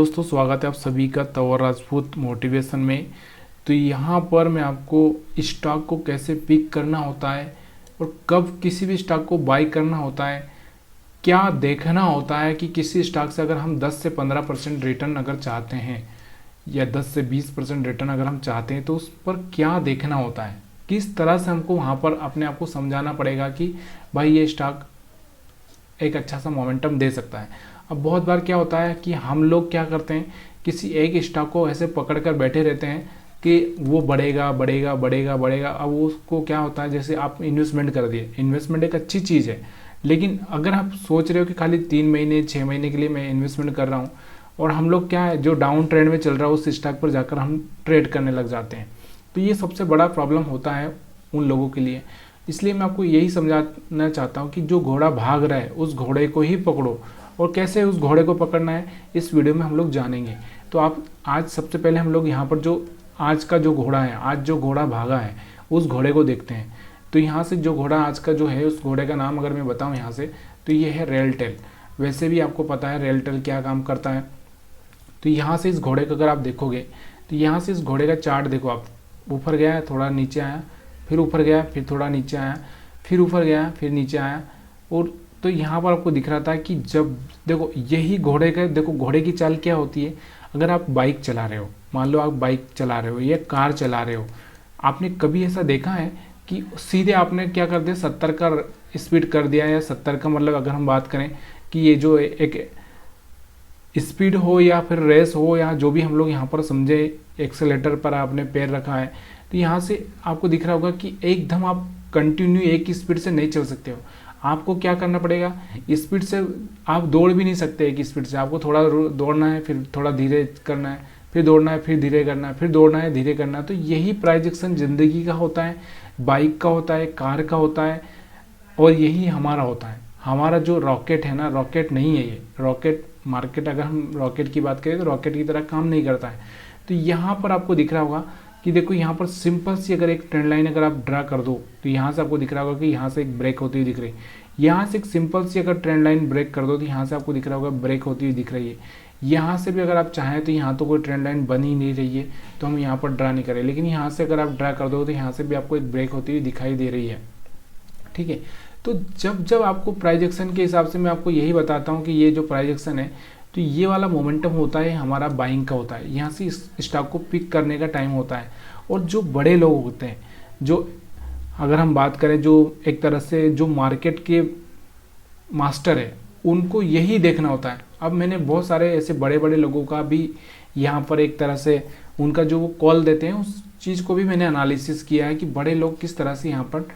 दोस्तों, स्वागत है आप सभी का तंवर राजपूत मोटिवेशन में। तो यहाँ पर मैं आपको स्टॉक को कैसे पिक करना होता है और कब किसी भी स्टॉक को बाई करना होता है, क्या देखना होता है कि किसी स्टॉक से अगर हम 10 से 15% रिटर्न अगर चाहते हैं या 10 से 20% रिटर्न अगर हम चाहते हैं तो उस पर क्या देखना होता है, किस तरह से हमको वहाँ पर अपने आप को समझाना पड़ेगा कि भाई ये स्टॉक एक अच्छा सा मोमेंटम दे सकता है। अब बहुत बार क्या होता है कि हम लोग क्या करते हैं, किसी एक स्टॉक को ऐसे पकड़ कर बैठे रहते हैं कि वो बढ़ेगा बढ़ेगा बढ़ेगा बढ़ेगा। अब उसको क्या होता है, जैसे आप इन्वेस्टमेंट कर दिए, इन्वेस्टमेंट एक अच्छी चीज़ है, लेकिन अगर आप सोच रहे हो कि खाली 3 महीने 6 महीने के लिए मैं इन्वेस्टमेंट कर रहा हूँ और हम लोग क्या है, जो डाउन ट्रेंड में चल रहा है उस स्टॉक पर जाकर हम ट्रेड करने लग जाते हैं, तो ये सबसे बड़ा प्रॉब्लम होता है उन लोगों के लिए। इसलिए मैं आपको यही समझाना चाहता हूँ कि जो घोड़ा भाग रहा है उस घोड़े को ही पकड़ो, और कैसे उस घोड़े को पकड़ना है इस वीडियो में हम लोग जानेंगे। तो आप आज सबसे पहले हम लोग यहाँ पर जो आज का जो घोड़ा है, आज जो घोड़ा भागा है उस घोड़े को देखते हैं। तो यहाँ से जो घोड़ा आज का जो है, उस घोड़े का नाम अगर मैं बताऊँ यहाँ से, तो ये है रेलटेल। वैसे भी आपको पता है रेलटेल क्या काम करता है। तो यहाँ से इस घोड़े को अगर आप देखोगे तो यहाँ से इस घोड़े का चार्ट देखो आप, ऊपर गया थोड़ा नीचे आया, फिर ऊपर गया फिर थोड़ा नीचे आया, फिर ऊपर गया फिर नीचे आया। और तो यहाँ पर आपको दिख रहा था कि जब देखो यही घोड़े का, देखो घोड़े की चाल क्या होती है। अगर आप बाइक चला रहे हो, मान लो आप बाइक चला रहे हो या कार चला रहे हो, आपने कभी ऐसा देखा है कि सीधे आपने क्या कर दिया, 70 का स्पीड कर दिया, या 70 का मतलब अगर हम बात करें कि ये जो एक स्पीड हो या फिर रेस हो या जो भी हम लोग यहाँ पर समझे, एक्सेलेटर पर आपने पैर रखा है, तो यहाँ से आपको दिख रहा होगा कि एकदम आप कंटिन्यू एक ही स्पीड से नहीं चल सकते हो। आपको क्या करना पड़ेगा, स्पीड से आप दौड़ भी नहीं सकते, एक स्पीड से आपको थोड़ा दौड़ना है, फिर थोड़ा धीरे करना है, फिर दौड़ना है, फिर धीरे करना है, फिर दौड़ना है, धीरे करना है। तो यही प्राइजेक्शन ज़िंदगी का होता है, बाइक का होता है, कार का होता है, और यही हमारा होता है। हमारा जो रॉकेट है ना, रॉकेट नहीं है ये, रॉकेट मार्केट अगर हम रॉकेट की बात करें तो रॉकेट की तरह काम नहीं करता है। तो यहाँ पर आपको दिख रहा होगा कि देखो यहाँ पर सिंपल सी अगर एक ट्रेंड लाइन अगर आप ड्रा कर दो तो यहाँ से आपको दिख रहा होगा कि यहाँ से एक ब्रेक होती हुई दिख रही है। यहाँ से एक सिंपल सी अगर ट्रेंड लाइन ब्रेक कर दो तो यहाँ से आपको दिख रहा होगा ब्रेक होती हुई दिख रही है। यहाँ से भी अगर आप चाहें तो यहाँ तो कोई ट्रेंड लाइन बन ही नहीं रही है, तो हम यहाँ पर ड्रा नहीं करें, लेकिन यहाँ से अगर आप ड्रा कर दो तो यहाँ से भी आपको एक ब्रेक होती हुई दिखाई दे रही है। ठीक है, तो जब जब आपको प्राइजेक्शन के हिसाब से मैं आपको यही बताता हूँ कि ये जो प्राइजेक्शन है, तो ये वाला मोमेंटम होता है हमारा बाइंग का होता है, यहाँ से इस स्टॉक को पिक करने का टाइम होता है। और जो बड़े लोग होते हैं, जो अगर हम बात करें जो एक तरह से जो मार्केट के मास्टर है, उनको यही देखना होता है। अब मैंने बहुत सारे ऐसे बड़े बड़े लोगों का भी यहाँ पर एक तरह से उनका जो वो कॉल देते हैं उस चीज़ को भी मैंने एनालिसिस किया है कि बड़े लोग किस तरह से यहाँ पर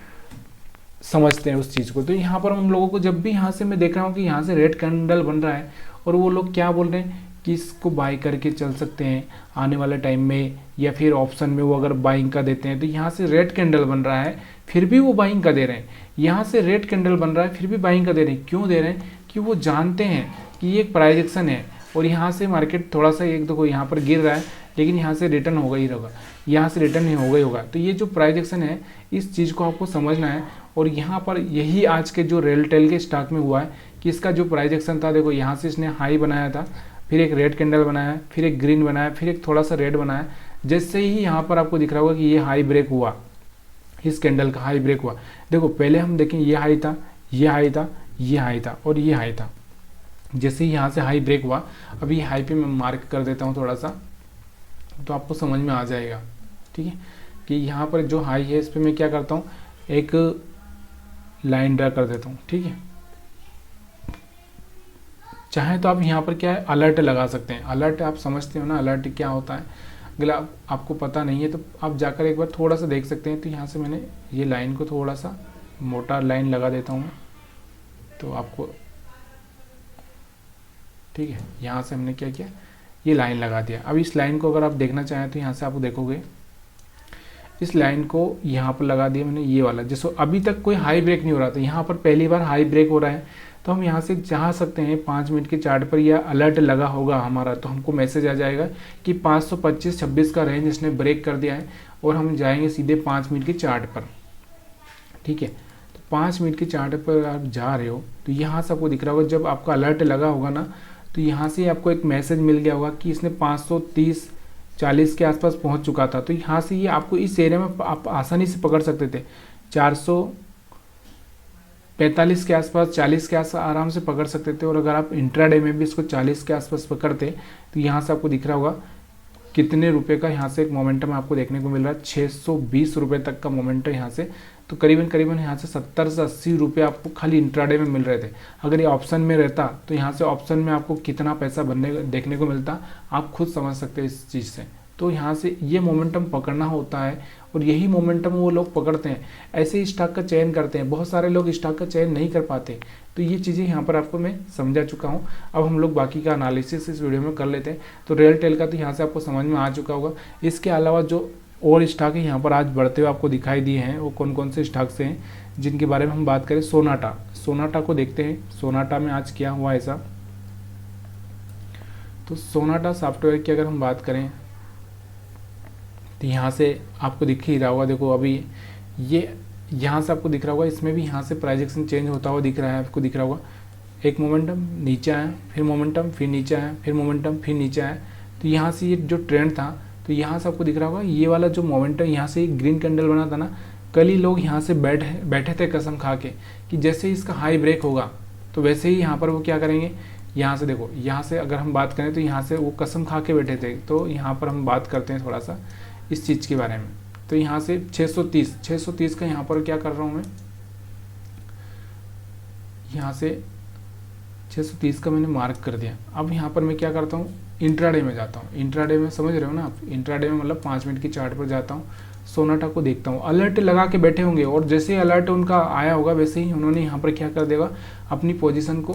समझते हैं उस चीज़ को। तो यहाँ पर हम लोगों को जब भी यहाँ से मैं देख रहा हूँ कि यहाँ से रेड कैंडल बन रहा है और वो लोग क्या बोल रहे हैं कि इसको बाई करके चल सकते हैं आने वाले टाइम में, या फिर ऑप्शन में वो अगर बाइंग का देते हैं, तो यहाँ से रेड कैंडल बन रहा है फिर भी वो बाइंग का दे रहे हैं, यहाँ से रेड कैंडल बन रहा है फिर भी बाइंग का दे रहे हैं। क्यों दे रहे हैं, कि वो जानते हैं कि ये एक प्राइजेक्शन है और यहाँ से मार्केट थोड़ा सा एक दो यहाँ पर गिर रहा है, लेकिन यहाँ से रिटर्न होगा ही होगा, यहाँ से रिटर्न नहीं होगा ही होगा। तो ये जो प्राइजेक्शन है इस चीज़ को आपको समझना है। और यहाँ पर यही आज के जो रेलटेल के स्टॉक में हुआ है कि इसका जो प्राइजेक्शन था, देखो यहाँ से इसने हाई बनाया था, फिर एक रेड कैंडल बनाया, फिर एक ग्रीन बनाया, फिर एक थोड़ा सा रेड बनाया। जैसे ही यहाँ पर आपको दिख रहा होगा कि ये हाई ब्रेक हुआ, इस कैंडल का हाई ब्रेक हुआ, देखो पहले हम देखें ये हाई था, ये हाई था, ये हाई था और ये हाई था। जैसे ही यहाँ से हाई ब्रेक हुआ, अभी हाई पे मैं मार्क कर देता हूँ थोड़ा सा, तो आपको समझ में आ जाएगा। ठीक है, कि यहाँ पर जो हाई है इस पर मैं क्या करता हूँ, एक लाइन ड्रा कर देता हूँ। ठीक है, चाहे तो आप यहाँ पर क्या है अलर्ट लगा सकते हैं। अलर्ट आप समझते हो ना, अलर्ट क्या होता है, अगर आपको पता नहीं है तो आप जाकर एक बार थोड़ा सा देख सकते हैं। तो यहाँ से मैंने ये लाइन को थोड़ा सा मोटा लाइन लगा देता हूँ मैं, तो आपको ठीक है, यहाँ से हमने क्या किया, ये लाइन लगा दिया। अब इस लाइन को अगर आप देखना चाहें तो यहाँ से आप देखोगे इस लाइन को यहाँ पर लगा दिया मैंने, ये वाला। जैसे अभी तक कोई हाई ब्रेक नहीं हो रहा था, यहाँ पर पहली बार हाई ब्रेक हो रहा है, तो हम यहाँ से चाह सकते हैं 5 मिनट के चार्ट पर या अलर्ट लगा होगा हमारा, तो हमको मैसेज आ जाएगा कि 525-26 का रेंज इसने ब्रेक कर दिया है, और हम जाएंगे सीधे 5 मिनट के चार्ट पर। ठीक है, तो 5 मिनट के चार्ट पर आप जा रहे हो तो यहाँ से आपको दिख रहा होगा, जब आपका अलर्ट लगा होगा ना, तो यहाँ से आपको एक मैसेज मिल गया होगा कि इसने 530 40 के आसपास पहुँच चुका था। तो यहाँ से ये आपको इस एरिया में आप आसानी से पकड़ सकते थे, 445 के आसपास 40 के आसपास आराम से पकड़ सकते थे। और अगर आप इंट्राडे में भी इसको 40 के आसपास पकड़ते तो यहाँ से आपको दिख रहा होगा कितने रुपए का यहाँ से एक मोमेंटम आपको देखने को मिल रहा है, 620 रुपये तक का मोमेंटम यहाँ से। तो करीबन यहाँ से 70 से 80 रुपये आपको खाली इंट्राडे में मिल रहे थे। अगर ये ऑप्शन में रहता तो यहाँ से ऑप्शन में आपको कितना पैसा देखने को मिलता, आप खुद समझ सकते हैं इस चीज़ से। तो यहाँ से ये मोमेंटम पकड़ना होता है और यही मोमेंटम वो लोग पकड़ते हैं, ऐसे ही स्टॉक का चयन करते हैं। बहुत सारे लोग स्टॉक का चयन नहीं कर पाते। तो ये चीज़ें यहाँ पर आपको मैं समझा चुका हूँ। अब हम लोग बाकी का एनालिसिस इस वीडियो में कर लेते हैं। तो रियलटेल का तो यहाँ से आपको समझ में आ चुका होगा। इसके अलावा जो और स्टॉक है यहाँ पर आज बढ़ते हुए आपको दिखाई दिए हैं, वो कौन कौन से स्टॉक से हैं जिनके बारे में हम बात करें। सोनाटा को देखते हैं, सोनाटा में आज क्या हुआ ऐसा। तो सोनाटा सॉफ्टवेयर की अगर हम बात करें तो यहाँ से आपको दिख ही रहा होगा, देखो अभी ये यहाँ से आपको दिख रहा होगा, इसमें भी यहाँ से प्राइस एक्शन चेंज होता हुआ दिख रहा है, आपको दिख रहा होगा। एक मोमेंटम नीचे आया, फिर मोमेंटम फिर नीचे आया, फिर मोमेंटम फिर नीचे आया। तो यहाँ से ये जो ट्रेंड था, तो यहाँ से आपको दिख रहा होगा ये वाला जो मोमेंटम यहाँ से ग्रीन कैंडल बना था ना, कल ही लोग यहाँ से बैठे थे कसम खा के कि जैसे ही इसका हाई ब्रेक होगा तो वैसे ही यहाँ पर वो क्या करेंगे। यहाँ से देखो, यहाँ से अगर हम बात करें तो यहाँ से वो कसम खा के बैठे थे। तो यहाँ पर हम बात करते हैं थोड़ा सा इस चीज़ के बारे में। तो यहाँ से 630 का यहाँ पर क्या कर रहा हूँ मैं, यहाँ से 630 का मैंने मार्क कर दिया। अब यहाँ पर मैं क्या करता हूँ, इंट्राडे में जाता हूँ। इंट्राडे में समझ रहे हो ना आप, इंट्राडे में मतलब 5 मिनट की चार्ट पर जाता हूँ, सोनाटा को देखता हूँ। अलर्ट लगा के बैठे होंगे और जैसे ही अलर्ट उनका आया होगा वैसे ही उन्होंने यहाँ पर क्या कर देगा, अपनी पोजीशन को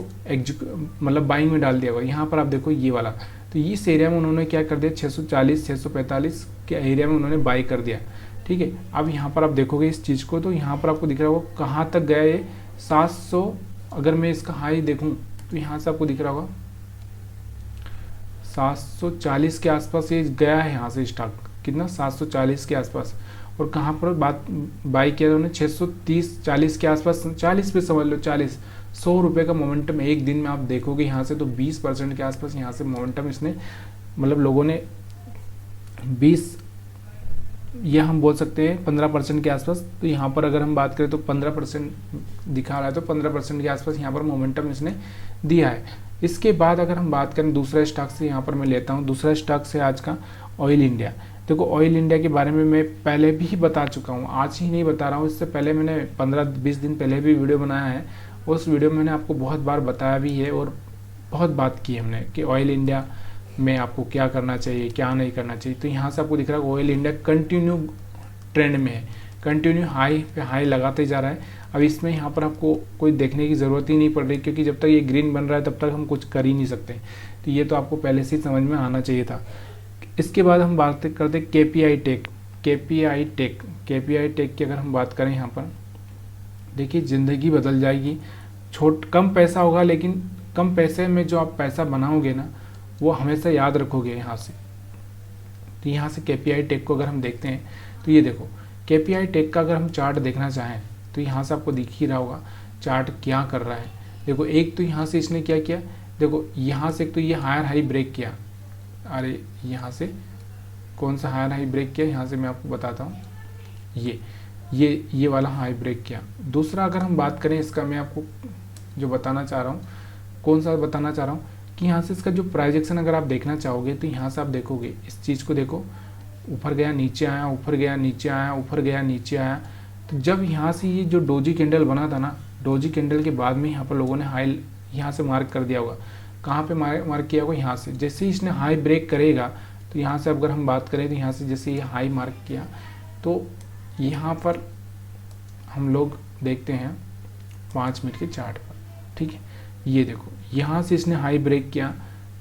मतलब बाइंग में डाल दिया होगा। यहाँ पर आप देखो ये वाला, तो इस एरिया में उन्होंने क्या कर दिया, 640 645 के एरिया में उन्होंने बाई कर दिया। ठीक है, अब यहाँ पर आप देखोगे इस चीज़ को, तो यहाँ पर आपको दिख रहा होगा कहाँ तक गया ये 700। अगर मैं इसका हाई देखूँ तो यहाँ से आपको दिख रहा होगा 740 के आसपास ये गया है। यहाँ से स्टॉक कितना, 740 के आसपास। और कहाँ पर बात बाई किया उन्होंने, 630 40 के आसपास, 40 पे समझ लो, 40 100 रुपये का मोमेंटम एक दिन में आप देखोगे यहाँ से। तो 20% के आसपास यहाँ से मोमेंटम इसने, मतलब लोगों ने 20, यह हम बोल सकते हैं 15% के आसपास। तो यहाँ पर अगर हम बात करें तो 15% दिखा रहा है, तो 15% के आसपास यहाँ पर मोमेंटम इसने दिया है। इसके बाद अगर हम बात करें दूसरा स्टॉक से, यहाँ पर मैं लेता हूँ दूसरा स्टॉक से आज का ऑयल इंडिया। देखो ऑयल इंडिया के बारे में मैं पहले भी बता चुका हूँ, आज ही नहीं बता रहा हूँ, इससे पहले मैंने 15-20 दिन पहले भी वीडियो बनाया है। उस वीडियो में मैंने आपको बहुत बार बताया भी है और बहुत बात की हमने कि ऑयल इंडिया में आपको क्या करना चाहिए क्या नहीं करना चाहिए। तो यहाँ से आपको दिख रहा है ऑयल इंडिया कंटिन्यू ट्रेंड में है, कंटिन्यू हाई पे हाई लगाते जा रहा है। अब इसमें यहाँ पर आपको कोई देखने की ज़रूरत ही नहीं पड़ रही, क्योंकि जब तक ये ग्रीन बन रहा है तब तक हम कुछ कर ही नहीं सकते। तो ये तो आपको पहले से ही समझ में आना चाहिए था। इसके बाद हम बात करते केपीआई टेक की अगर हम बात करें, यहाँ पर देखिए ज़िंदगी बदल जाएगी। कम पैसा होगा, लेकिन कम पैसे में जो आप पैसा बनाओगे ना, वो हमेशा याद रखोगे यहाँ से। तो यहाँ से केपीआई टेक को अगर हम देखते हैं तो ये देखो, केपीआई टेक का अगर हम चार्ट देखना चाहें तो यहाँ से आपको दिख ही रहा होगा चार्ट क्या कर रहा है। देखो एक तो यहाँ से इसने क्या किया, देखो यहाँ से एक तो ये हायर हाई ब्रेक किया। अरे यहाँ से कौन सा हायर हाई ब्रेक किया, यहाँ से मैं आपको बताता हूँ, ये वाला हाई ब्रेक किया। दूसरा अगर हम बात करें इसका, मैं आपको जो बताना चाह रहा हूँ, कौन सा बताना चाह रहा हूँ कि यहाँ से इसका जो प्राइजेक्शन अगर आप देखना चाहोगे तो यहाँ से आप देखोगे इस चीज़ को, देखो ऊपर गया नीचे आया, ऊपर गया नीचे आया, ऊपर गया नीचे आया। तो जब यहाँ से ये जो डोजी कैंडल बना था ना, डोजी कैंडल के बाद में यहाँ पर लोगों ने हाई यहाँ से मार्क कर दिया होगा। कहाँ पे मार्क किया होगा, यहाँ से। जैसे ही इसने हाई ब्रेक करेगा तो यहाँ से अगर हम बात करें तो यहाँ से जैसे ये हाई मार्क किया, तो यहाँ पर हम लोग देखते हैं 5 मिनट के चार्ट पर। ठीक है, ये देखो यहाँ से इसने हाई ब्रेक किया,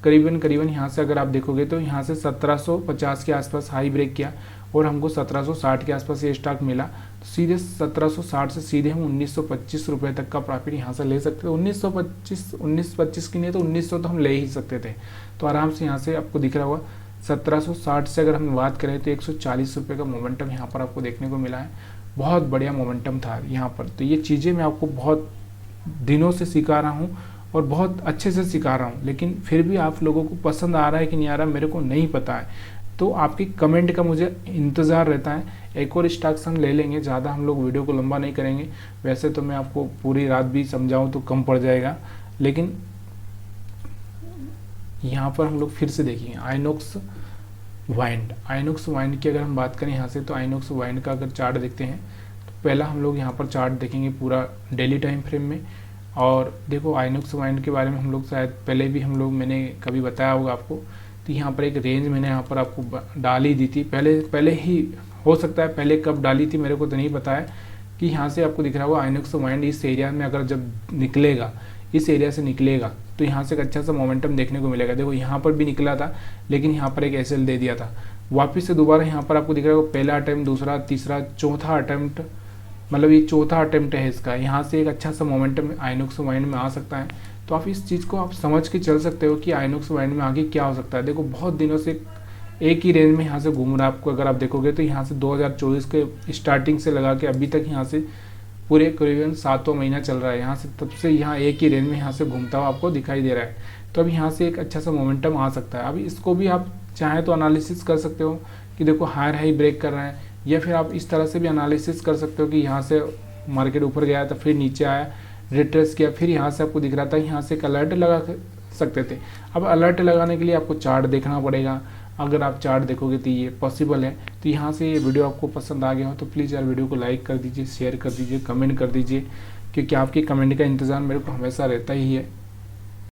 करीबन यहाँ से अगर आप देखोगे तो यहाँ से 1750 के आसपास हाई ब्रेक किया और हमको 1760 के आसपास ये स्टॉक मिला। तो सीधे 1760 से सीधे हम 1925 रुपये तक का प्रॉफिट यहाँ से ले सकते थे। 1925 की नहीं तो 1900 तो हम ले ही सकते थे। तो आराम से यहाँ से आपको दिख रहा होगा 1760 से अगर हम बात करें तो 140 रुपये का मोमेंटम यहाँ पर आपको देखने को मिला है। बहुत बढ़िया मोमेंटम था यहाँ पर। तो ये चीज़ें मैं आपको बहुत दिनों से सिखा रहा हूँ और बहुत अच्छे से सिखा रहा हूँ, लेकिन फिर भी आप लोगों को पसंद आ रहा है कि नहीं आ रहा मेरे को नहीं पता है। तो आपकी कमेंट का मुझे इंतज़ार रहता है। एक और स्टॉक्स हम ले लेंगे, ज़्यादा हम लोग वीडियो को लंबा नहीं करेंगे। वैसे तो मैं आपको पूरी रात भी समझाऊँ तो कम पड़ जाएगा, लेकिन यहाँ पर हम लोग फिर से देखेंगे आइनॉक्स वाइंड। आइनॉक्स वाइंड की अगर हम बात करें यहाँ से, तो आइनॉक्स वाइंड का अगर चार्ट देखते हैं तो पहला हम लोग यहाँ पर चार्ट देखेंगे पूरा डेली टाइम फ्रेम में। और देखो आइनॉक्स वाइंड के बारे में हम लोग शायद पहले भी मैंने कभी बताया होगा आपको। तो यहाँ पर एक रेंज मैंने यहाँ पर आपको डाल ही दी थी पहले ही, हो सकता है पहले कब डाली थी मेरे को तो नहीं पता है, कि यहाँ से आपको दिख रहा होगा आइनॉक्स वाइंड इस एरिया में अगर जब निकलेगा, इस एरिया से निकलेगा तो यहाँ से एक अच्छा सा मोमेंटम देखने को मिलेगा। देखो यहाँ पर भी निकला था, लेकिन यहाँ पर एक एसएल दे दिया था, वापस से दोबारा यहाँ पर आपको दिख रहा होगा पहला अटेम्प्ट, दूसरा, तीसरा, चौथा अटेम्प्ट, मतलब ये चौथा अटेम्प्ट है इसका। यहाँ से एक अच्छा सा मोमेंटम आइनॉक्स वाइंड में आ सकता है। तो आप इस चीज़ को आप समझ के चल सकते हो कि आइनॉक्स वाइंड में आगे क्या हो सकता है। देखो बहुत दिनों से एक ही रेंज में यहाँ से घूम रहा है। आपको अगर आप देखोगे तो यहाँ से 2024 के स्टार्टिंग से लगा के अभी तक यहाँ से पूरे करीबन 7वां महीना चल रहा है। यहाँ से तब से यहाँ एक ही रेंज में यहाँ से घूमता हुआ आपको दिखाई दे रहा है। तो अब यहाँ से एक अच्छा सा मोमेंटम आ सकता है। अभी इसको भी आप चाहें तो एनालिसिस कर सकते हो कि देखो हायर हाई ब्रेक कर रहे हैं, या फिर आप इस तरह से भी एनालिसिस कर सकते हो कि यहाँ से मार्केट ऊपर गया तो फिर नीचे आया, रिट्रेस किया, फिर यहाँ से आपको दिख रहा था, यहाँ से एक अलर्ट लगा सकते थे। अब अलर्ट लगाने के लिए आपको चार्ट देखना पड़ेगा। अगर आप चार्ट देखोगे तो ये पॉसिबल है। तो यहाँ से ये वीडियो आपको पसंद आ गया हो तो प्लीज़ यार वीडियो को लाइक कर दीजिए, शेयर कर दीजिए, कमेंट कर दीजिए, क्योंकि आपकी कमेंट का इंतज़ार मेरे को हमेशा रहता ही है।